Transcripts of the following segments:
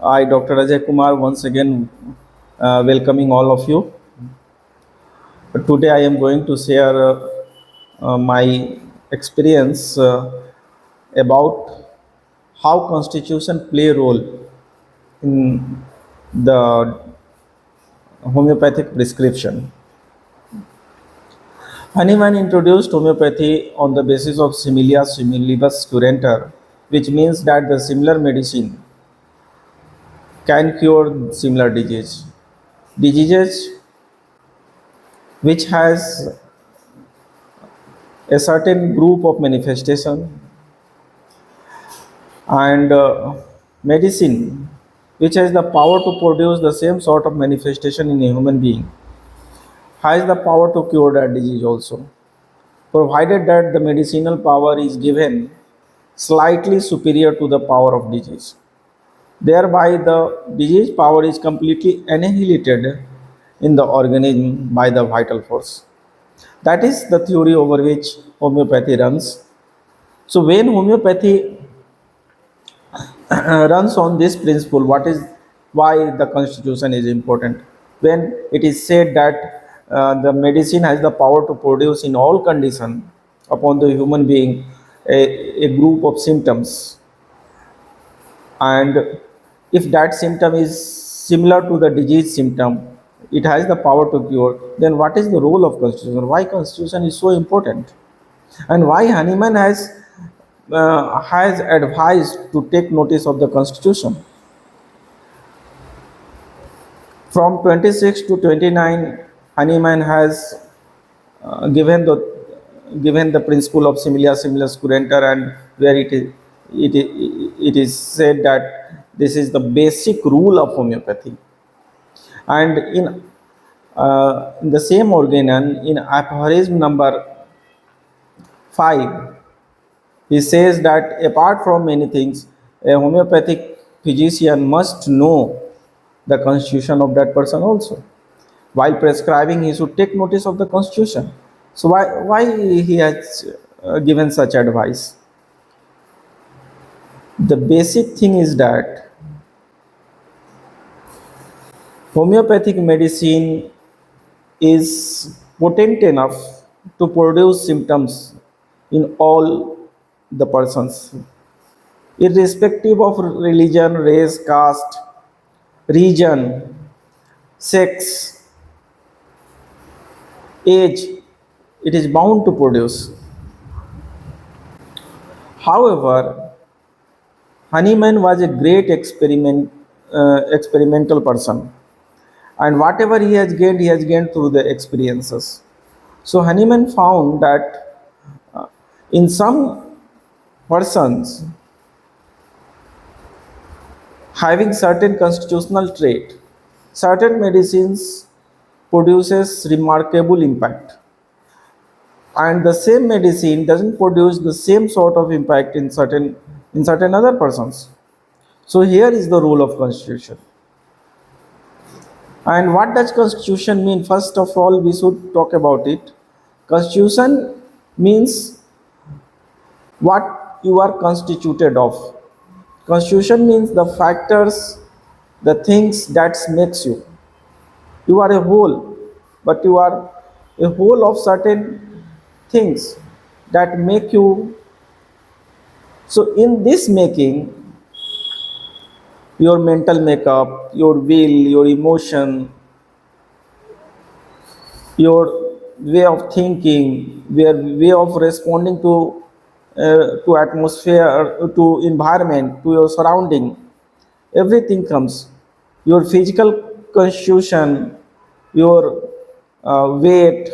I, Dr. Ajay Kumar, once again welcoming all of you. Today, I am going to share my experience about how Constitution play a role in the homeopathic prescription. Hahnemann introduced homeopathy on the basis of similia similibus curenter, which means that the similar medicine can cure similar diseases which has a certain group of manifestation and medicine which has the power to produce the same sort of manifestation in a human being has the power to cure that disease also, provided that the medicinal power is given slightly superior to the power of disease. Thereby, the disease power is completely annihilated in the organism by the vital force. That is the theory over which homeopathy runs. So, when homeopathy runs on this principle, what is why the constitution is important? When it is said that the medicine has the power to produce in all condition upon the human being a group of symptoms, and if that symptom is similar to the disease symptom, it has the power to cure, then what is the role of constitution? Why constitution is so important, and why Hahnemann has advised to take notice of the constitution? From 26 to 29, Hahnemann has uh, given the given the principle of similia similibus curenter, and where it is said that this is the basic rule of homeopathy. And in the same organon, in aphorism number 5, he says that apart from many things, a homeopathic physician must know the constitution of that person also. While prescribing, he should take notice of the constitution. So why he has given such advice? The basic thing is that homeopathic medicine is potent enough to produce symptoms in all the persons, irrespective of religion, race, caste, region, sex, age, it is bound to produce. However, Hahnemann was a great experimental person, and whatever he has gained through the experiences. So Hahnemann found that in some persons having certain constitutional trait, certain medicines produces remarkable impact, and the same medicine doesn't produce the same sort of impact in certain other persons. So here is the rule of constitution. And what does constitution mean? First of all, we should talk about it. Constitution means what you are constituted of. Constitution means the factors, the things that makes you. You are a whole, but you are a whole of certain things that make you. So in this making, your mental makeup, your will, your emotion, your way of thinking, your way of responding to atmosphere, to environment, to your surrounding, everything comes. Your physical constitution, your weight,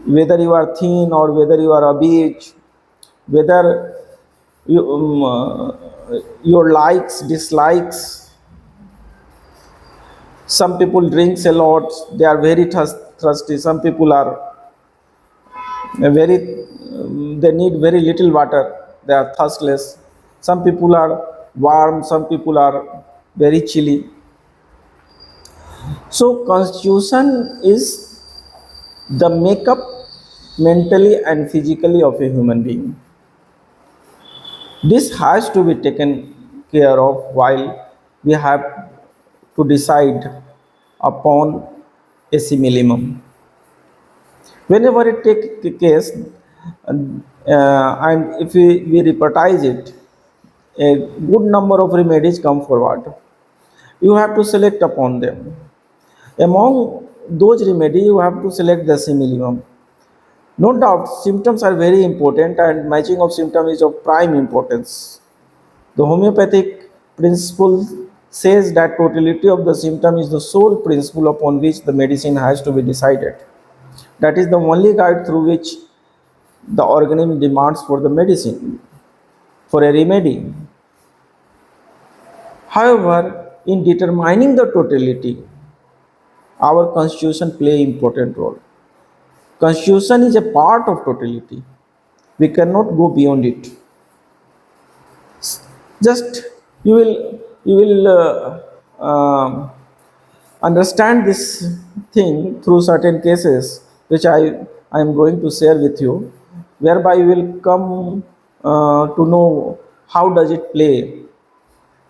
whether you are thin or whether you are obese, whether your likes, dislikes. Some people drinks a lot, they are very thirsty. Some people are they need very little water, they are thirstless. Some people are warm, some people are very chilly. So constitution is the makeup mentally and physically of a human being. This has to be taken care of while we have to decide upon AC minimum. Whenever it take a case, and if we repartize it, a good number of remedies come forward. You have to select upon them. Among those remedies, you have to select the minimum. No doubt, symptoms are very important, and matching of symptoms is of prime importance. The homeopathic principle says that totality of the symptom is the sole principle upon which the medicine has to be decided. That is the only guide through which the organism demands for the medicine, for a remedy. However, in determining the totality, our constitution play important role. Constitution is a part of totality. We cannot go beyond it. Just you will understand this thing through certain cases, which I am going to share with you, whereby you will come to know how does it play.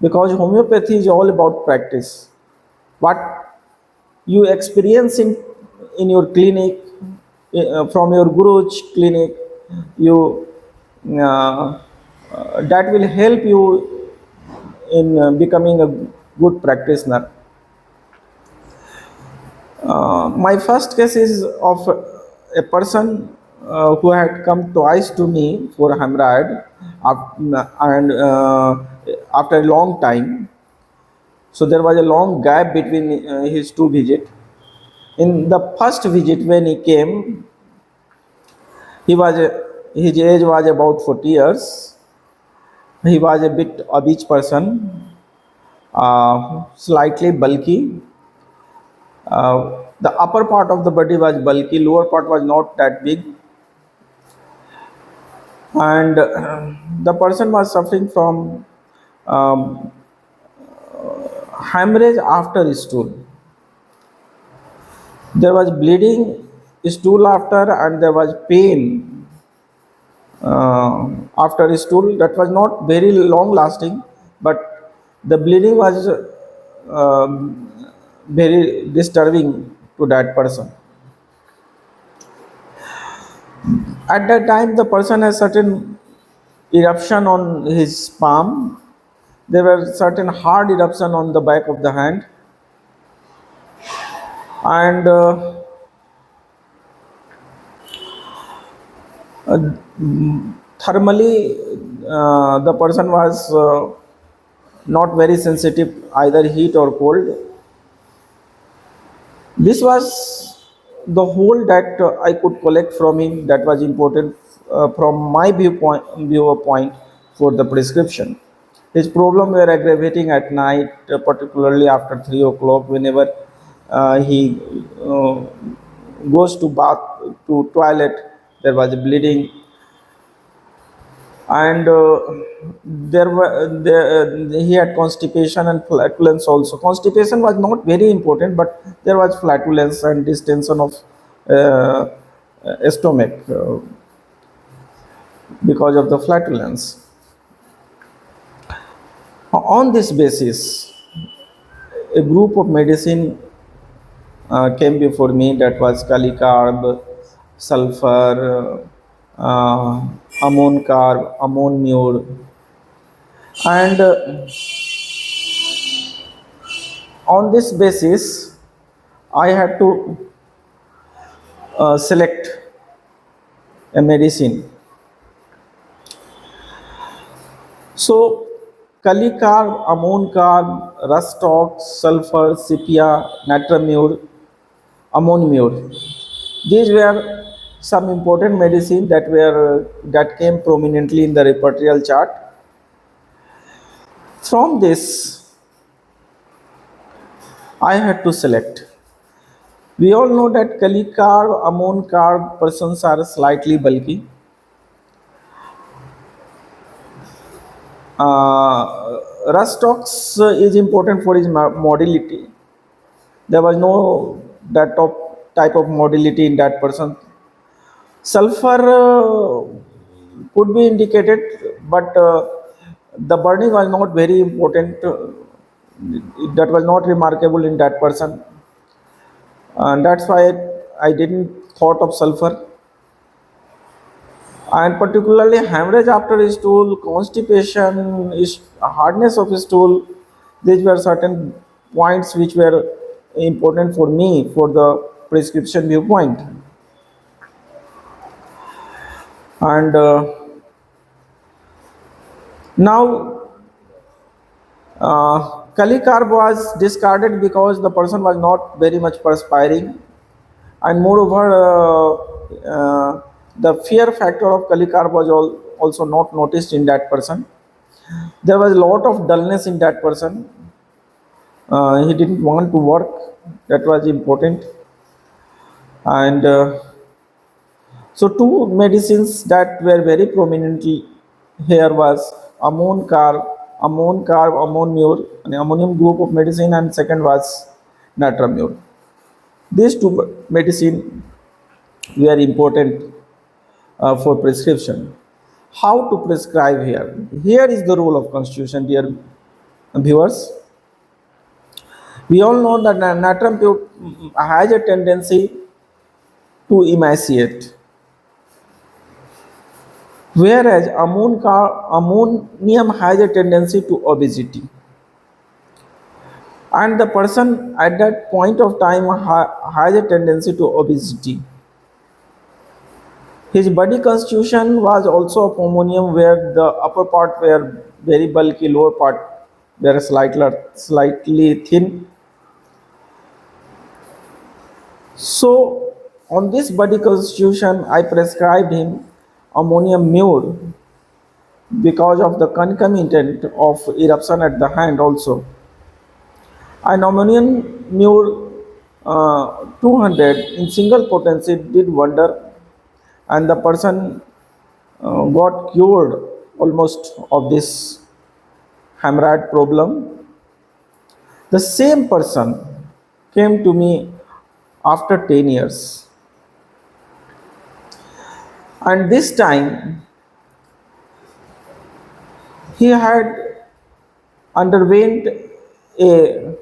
Because homeopathy is all about practice. What you experience in your clinic, from your guru's clinic, you that will help you in becoming a good practitioner. My first case is of a person who had come twice to me for hemorrhoid, and after a long time. So there was a long gap between his two visits. In the first visit, when he came, he was his age was about 40 years. He was a bit obese person, slightly bulky. The upper part of the body was bulky, lower part was not that big, and the person was suffering from um, hemorrhage after stool. There was bleeding stool after, and there was pain after stool. That was not very long lasting, but the bleeding was very disturbing to that person. At that time, the person has certain eruption on his palm. There were certain hard eruption on the back of the hand, and uh, thermally, the person was not very sensitive either heat or cold. This was the whole that I could collect from him, that was important from my viewpoint for the prescription. His problem were aggravating at night, particularly after 3 o'clock. Whenever he goes to bath, to toilet, there was bleeding, and he had constipation and flatulence also. Constipation was not very important, but there was flatulence and distension of uh, stomach because of the flatulence. On this basis, a group of medicine came before me, that was carb, sulphur, carb, ammonium, and on this basis, I had to select a medicine. So, carb, carb, rustox, sulphur, sepia, natrum, ammonium. These were some important medicine that came prominently in the repertorial chart. From this, I had to select. We all know that carb, carb persons are slightly bulky. Rustox is important for his motility. There was no that type of motility in that person. Sulfur could be indicated, but the burning was not very important That was not remarkable in that person, and that's why I didn't thought of sulfur. And particularly hemorrhage after stool, constipation, hardness of stool. These were certain points which were important for me for the prescription viewpoint. And now Kalikarb was discarded because the person was not very much perspiring, and moreover, the fear factor of Kalikarb was also not noticed in that person. There was a lot of dullness in that person. He didn't want to work. That was important. And so two medicines that were very prominently here was ammon mure, an ammonium group of medicine, and second was natrum. These two medicine were important for prescription. How to prescribe here? Here is the role of constitution, dear viewers. We all know that natrum has a tendency to emaciate, whereas ammonium has a tendency to obesity. And the person at that point of time has a tendency to obesity. His body constitution was also of ammonium, where the upper part were very bulky, lower part were slightly thin. So, on this body constitution, I prescribed him ammonium mure because of the concomitant of eruption at the hand also. And ammonium mure 200 in single potency did wonder, and the person got cured almost of this hemorrhage problem. The same person came to me after 10 years, and this time he had underwent a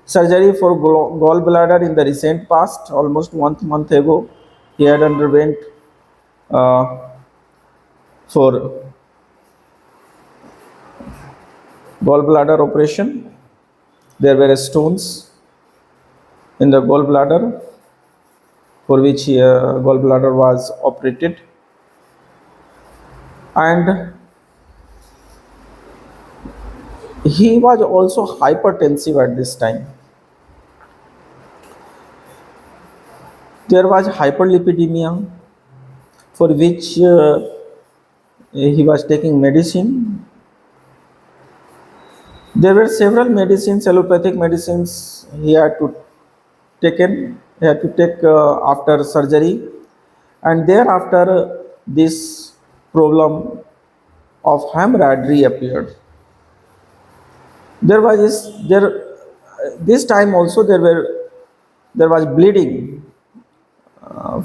surgery for gallbladder in the recent past, almost 1 month ago. He had underwent uh, for gallbladder operation. There were stones in the gallbladder, for which gallbladder was operated, and he was also hypertensive at this time. There was hyperlipidemia, for which he was taking medicine. There were several medicines, allopathic medicines he had to taken. He had to take after surgery, and thereafter this problem of hemorrhage reappeared. There was this time also there was bleeding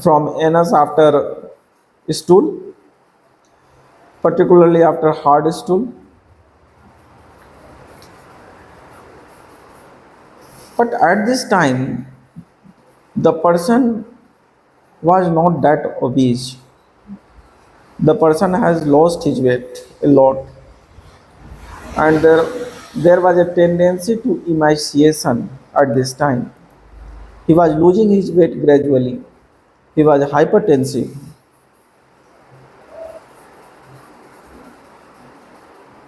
from anus after stool, particularly after hard stool. But at this time, the person was not that obese. The person has lost his weight a lot, and there was a tendency to emaciation at this time. He was losing his weight gradually. He was hypertensive.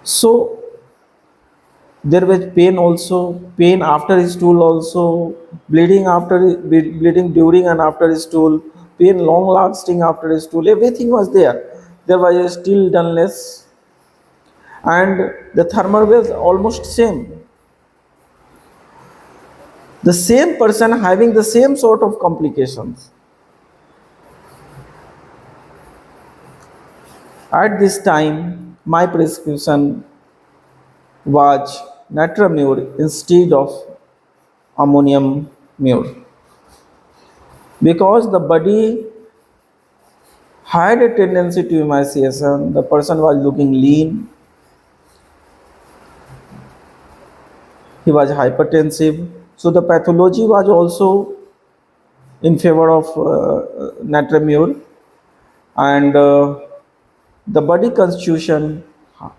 So there was pain also, pain after stool also, bleeding bleeding during and after stool, pain long lasting after stool. Everything was there. There was a still dullness, and the thermal was almost same. The same person having the same sort of complications. At this time, my prescription was natramure instead of ammonium mure, because the body had a tendency to emaciation. The person was looking lean, He was hypertensive. So the pathology was also in favor of natrum, and the body constitution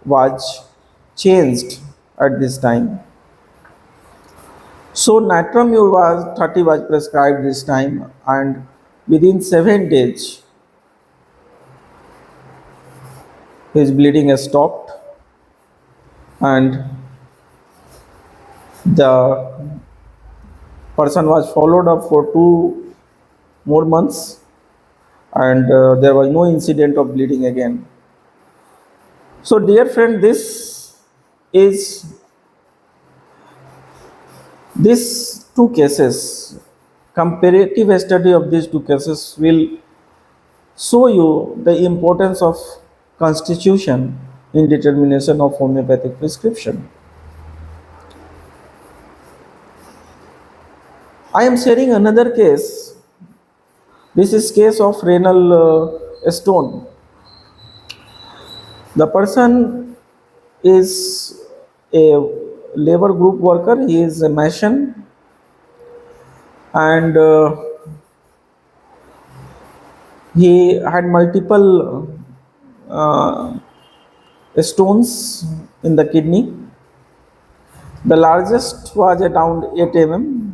was changed at this time. So natrum was 30 was prescribed this time, and within 7 days his bleeding has stopped, and the person was followed up for 2 more months, and there was no incident of bleeding again. So dear friend, is these two cases, comparative study of these two cases will show you the importance of constitution in determination of homeopathic prescription. I am sharing another case. This is case of renal stone. The person is a labor group worker. He is a mason, and he had multiple stones in the kidney. The largest was around 8 mm.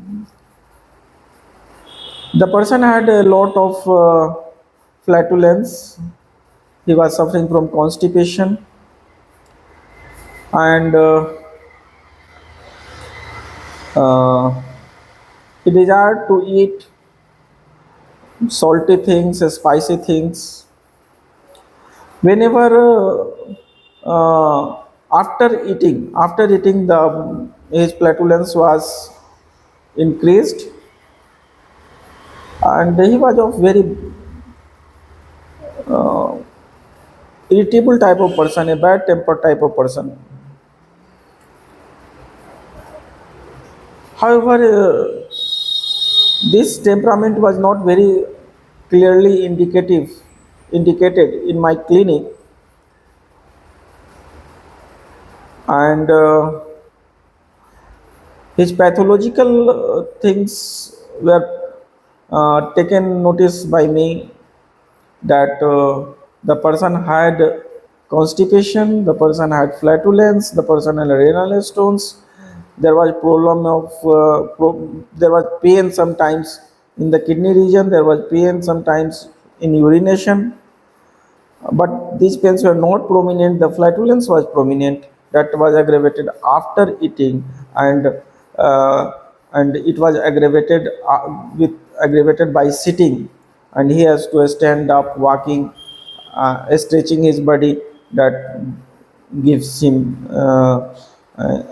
The person had a lot of flatulence. He was suffering from constipation, and uh, he desired to eat salty things, spicy things. Whenever after eating, the his flatulence was increased, and he was of very irritable type of person, a bad temper type of person. However, this temperament was not very clearly indicated in my clinic, and his pathological things were taken notice by me, that the person had constipation, the person had flatulence, the person had renal stones. There was problem of there was pain sometimes in the kidney region. There was pain sometimes in urination, but these pains were not prominent. The flatulence was prominent. That was aggravated after eating, and uh, it was aggravated by sitting, and he has to stand up, walking, stretching his body. That gives him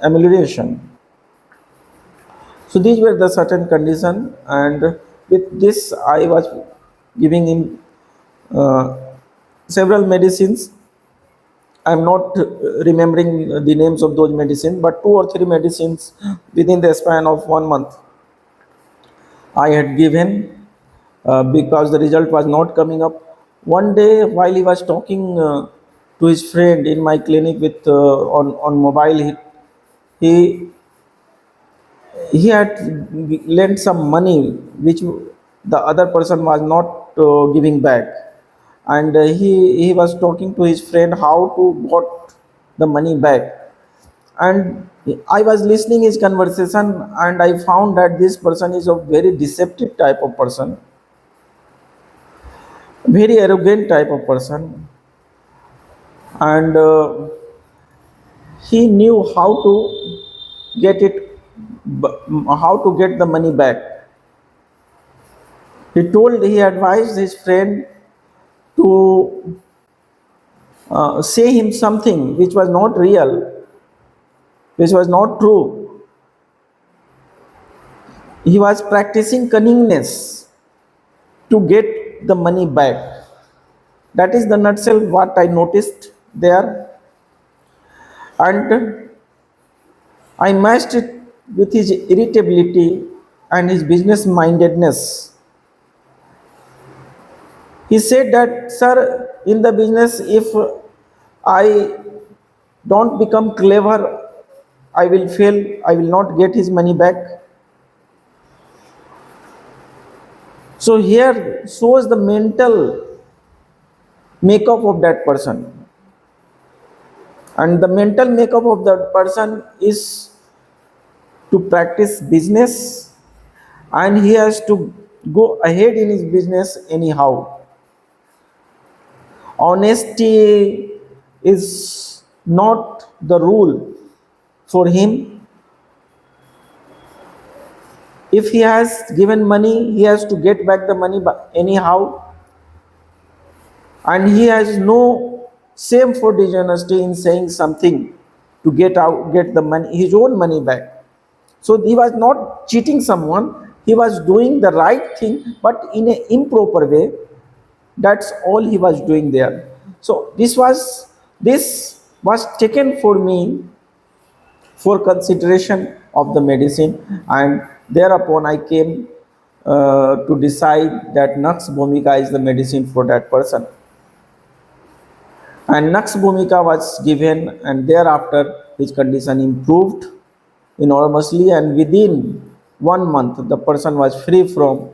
amelioration. So these were the certain condition, and with this I was giving him uh, several medicines. I'm not remembering the names of those medicines, but 2 or 3 medicines within the span of 1 month I had given, because the result was not coming up. One day, while he was talking to his friend in my clinic with on mobile, he he had lent some money which the other person was not giving back, and he was talking to his friend how to got the money back, and I was listening his conversation, and I found that this person is a very deceptive type of person, very arrogant type of person, and he knew how to get it, how to get the money back. He advised his friend to say him something which was not real, which was not true. He was practicing cunningness to get the money back. That is the nutshell what I noticed there, and I matched it with his irritability and his business mindedness. He said that, sir, in the business, if I don't become clever, I will fail, I will not get his money back. So here shows the mental makeup of that person. And the mental makeup of that person is to practice business, and he has to go ahead in his business anyhow. Honesty is not the rule for him. If he has given money, he has to get back the money anyhow, and he has no shame for dishonesty in saying something to get the money, his own money back. So he was not cheating someone, he was doing the right thing, but in an improper way. That's all he was doing there. So this was taken for me for consideration of the medicine, and thereupon I came to decide that nux vomica is the medicine for that person. And nux vomica was given, and thereafter his condition improved enormously, and within 1 month the person was free from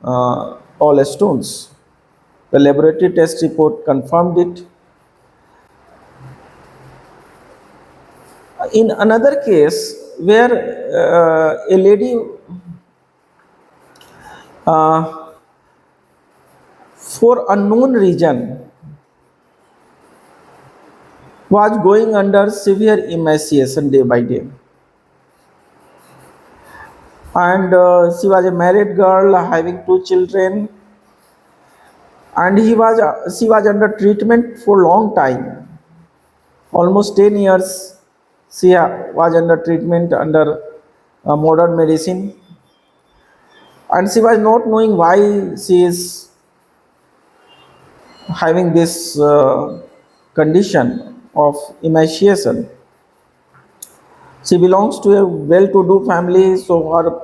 all stones. The laboratory test report confirmed it. In another case, where a lady uh, for unknown reason was going under severe emaciation day by day, and she was a married girl having 2 children, and she was under treatment for long time, almost 10 years. She was under treatment under modern medicine, and she was not knowing why she is having this condition of emaciation. She belongs to a well-to-do family, so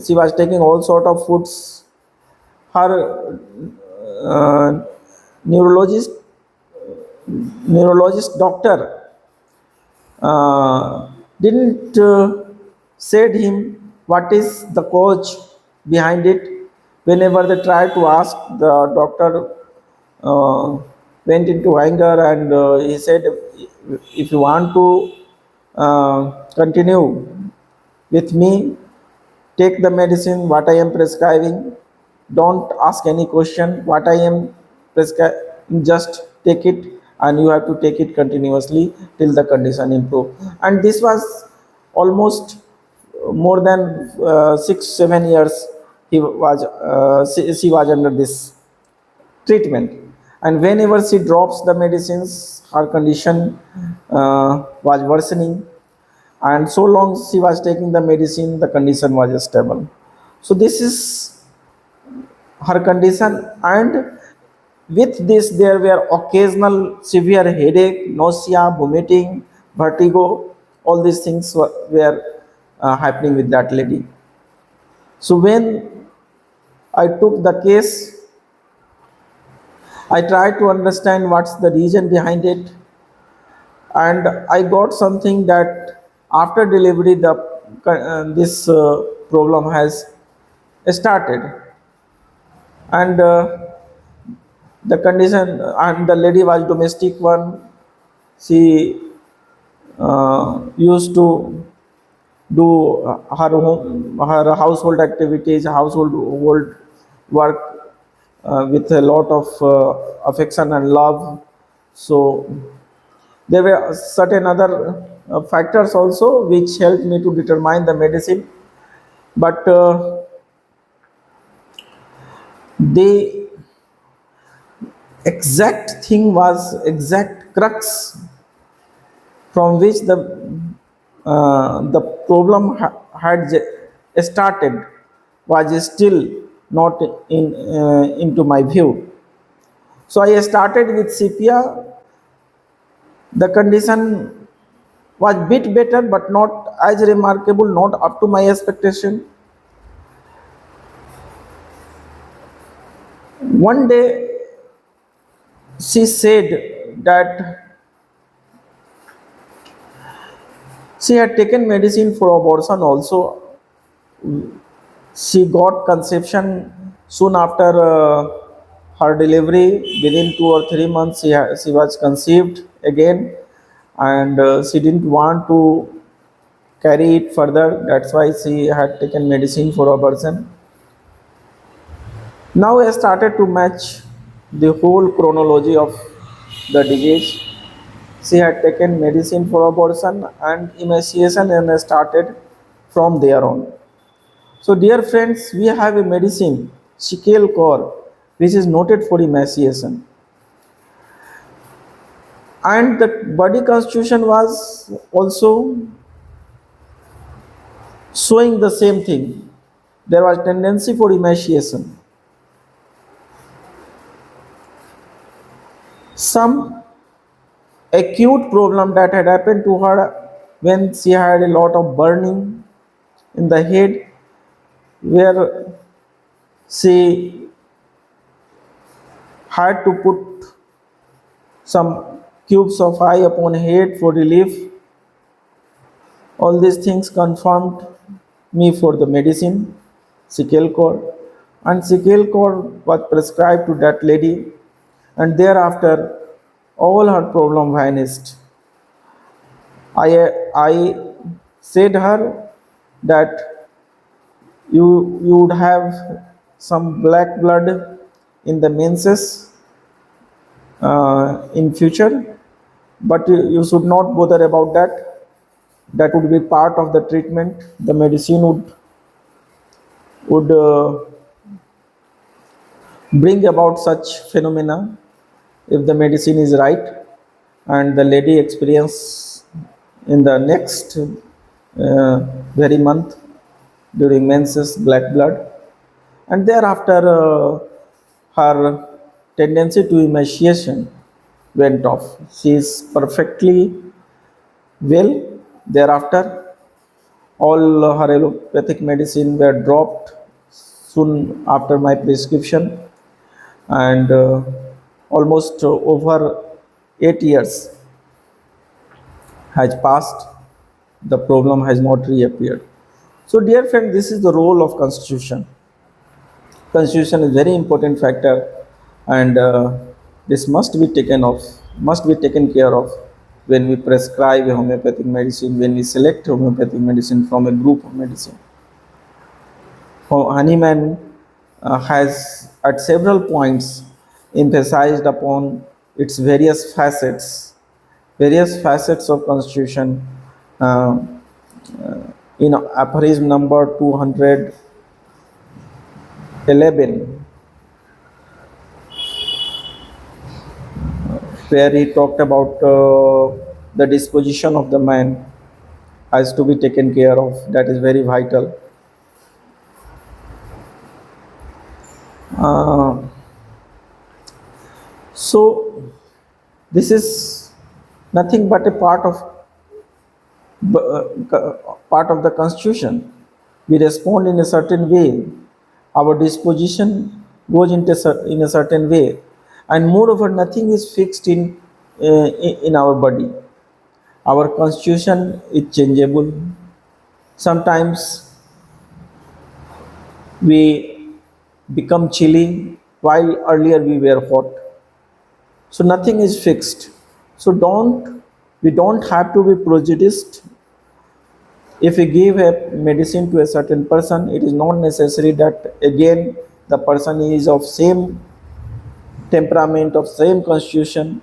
she was taking all sort of foods. Her uh, neurologist neurologist doctor didn't said him what is the cause behind it. Whenever they tried to ask, the doctor uh, went into anger, and he said, if you want to continue with me, take the medicine what I am prescribing, don't ask any question what I am prescribing, just take it, and you have to take it continuously till the condition improve. And this was almost more than 6 7 years she was under this treatment. And whenever she drops the medicines, her condition was worsening, and so long she was taking the medicine, the condition was stable. So this is her condition, and with this there were occasional severe headache, nausea, vomiting, vertigo. All these things were happening with that lady. So when I took the case, I tried to understand what's the reason behind it, and I got something that after delivery this problem has started, and the condition, and the lady was domestic one. She used to do her household activities, household work with a lot of affection and love. So there were certain other factors also which helped me to determine the medicine, but the exact thing was exact crux from which the problem had started was still not into my view. So I started with sepia. The condition was bit better, but not as remarkable, not up to my expectation. One day she said that She had taken medicine for abortion also. She got conception soon after her delivery. Within 2 or 3 months, she was conceived again, and she didn't want to carry it further. That's why she had taken medicine for abortion. Now I started to match the whole chronology of the disease. She had taken medicine for abortion and emaciation, and I started from there on. So, dear friends, we have a medicine, secale core, which is noted for emaciation. And the body constitution was also showing the same thing. There was tendency for emaciation. Some acute problem that had happened to her when she had a lot of burning in the head, where she had to put some cubes of eye upon head for relief. All these things confirmed me for the medicine, secale core, and secale core was prescribed to that lady, and thereafter all her problem vanished. I said her that you would have some black blood in the menses in future, but you should not bother about that. That would be part of the treatment. The medicine would bring about such phenomena if the medicine is right. And the lady experienced in the next very month during menses black blood, and thereafter her tendency to emaciation went off. She is perfectly well thereafter. All her allopathic medicine were dropped soon after my prescription, and almost over 8 years has passed. The problem has not reappeared. So, dear friend, this is the role of constitution. Constitution is very important factor, and this must be taken care of when we prescribe a homeopathic medicine, when we select homeopathic medicine from a group of medicine. Honeyman has at several points emphasized upon its various facets of constitution. Uh, in aphorism number 211, where he talked about the disposition of the man has to be taken care of. That is very vital. Uh, so, this is nothing but a part of the constitution. We respond in a certain way. Our disposition goes in a certain way, and moreover, nothing is fixed in our body. Our constitution is changeable. Sometimes we become chilly while earlier we were hot. So nothing is fixed. So we don't have to be prejudiced. If we give a medicine to a certain person, it is not necessary that again the person is of same temperament, of same constitution,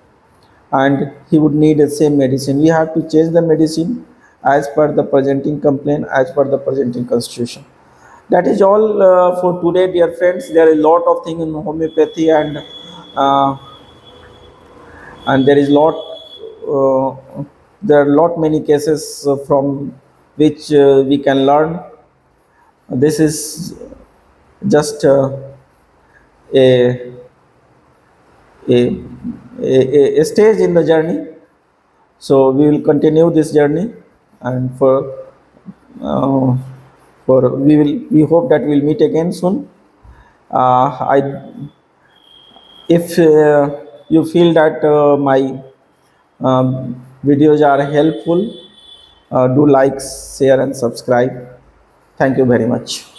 and he would need the same medicine. We have to change the medicine as per the presenting complaint, as per the presenting constitution. That is all for today, dear friends. There is a lot of things in homeopathy, uh, and there are lot many cases from which we can learn. This is just a, a, a stage in the journey. So we will continue this journey, and uh, we hope that we'll meet again soon. I If you feel that my videos are helpful, Do like, share, and subscribe. Thank you very much.